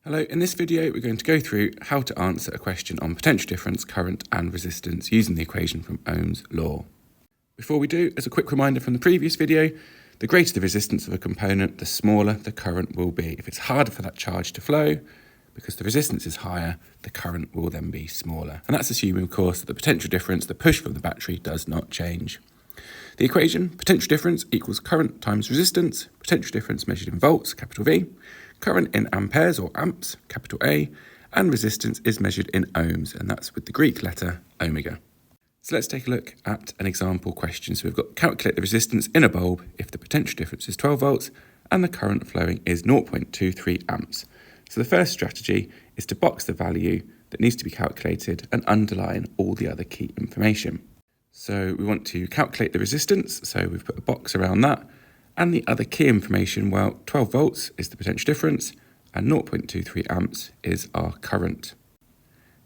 Hello, in this video we're going to go through how to answer a question on potential difference, current and resistance using the equation from Ohm's law. Before we do, as a quick reminder from the previous video, the greater the resistance of a component, the smaller the current will be. If it's harder for that charge to flow, because the resistance is higher, the current will then be smaller. And that's assuming, of course, that the potential difference, the push from the battery, does not change. The equation, potential difference equals current times resistance, potential difference measured in volts, capital V, current in amperes or amps, capital A, and resistance is measured in ohms, and that's with the Greek letter omega. So let's take a look at an example question. So we've got calculate the resistance in a bulb if the potential difference is 12 volts and the current flowing is 0.23 amps. So the first strategy is to box the value that needs to be calculated and underline all the other key information. So we want to calculate the resistance, so we've put a box around that, and the other key information, well, 12 volts is the potential difference and 0.23 amps is our current.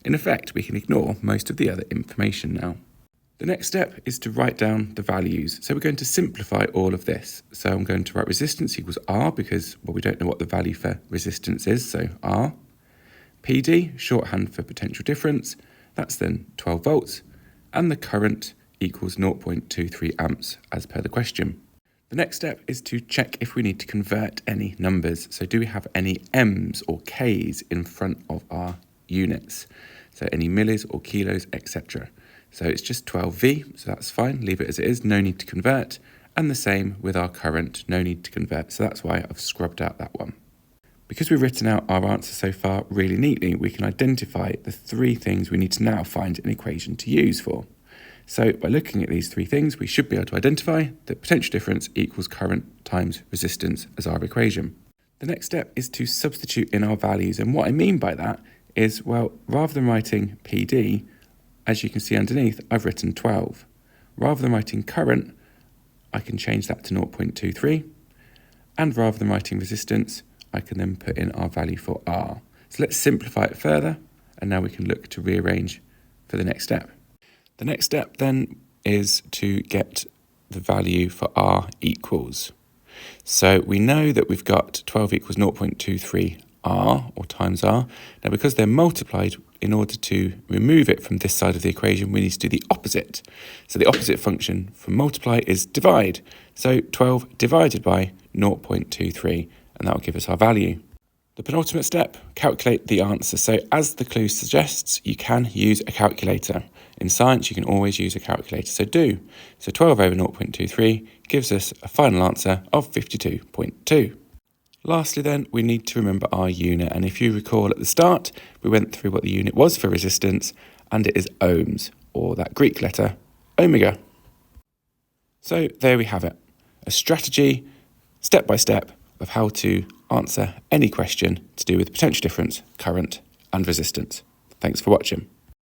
In effect, we can ignore most of the other information now. The next step is to write down the values. So we're going to simplify all of this. So I'm going to write resistance equals R because, well, we don't know what the value for resistance is, so R. PD, shorthand for potential difference, that's then 12 volts, and the current equals 0.23 amps as per the question. The next step is to check if we need to convert any numbers. So do we have any M's or K's in front of our units? So any millis or kilos, etc. So it's just 12V, so that's fine, leave it as it is, no need to convert. And the same with our current, no need to convert. So that's why I've scrubbed out that one. Because we've written out our answer so far really neatly, we can identify the three things we need to now find an equation to use for. So by looking at these three things, we should be able to identify that potential difference equals current times resistance as our equation. The next step is to substitute in our values. And what I mean by that is, well, rather than writing PD, as you can see underneath, I've written 12. Rather than writing current, I can change that to 0.23. And rather than writing resistance, I can then put in our value for R. So let's simplify it further. And now we can look to rearrange for the next step. The next step then is to get the value for R equals. So we know that we've got 12 equals 0.23 R or times R. Now because they're multiplied, in order to remove it from this side of the equation, we need to do the opposite. So the opposite function from multiply is divide. So 12 divided by 0.23, and that will give us our value. The penultimate step, calculate the answer. So as the clue suggests, you can use a calculator. In science, you can always use a calculator, so do. So 12 over 0.23 gives us a final answer of 52.2. Lastly then, we need to remember our unit. And if you recall at the start, we went through what the unit was for resistance, and it is ohms, or that Greek letter, omega. So there we have it. A strategy, step by step, of how to answer any question to do with potential difference, current and resistance. Thanks for watching.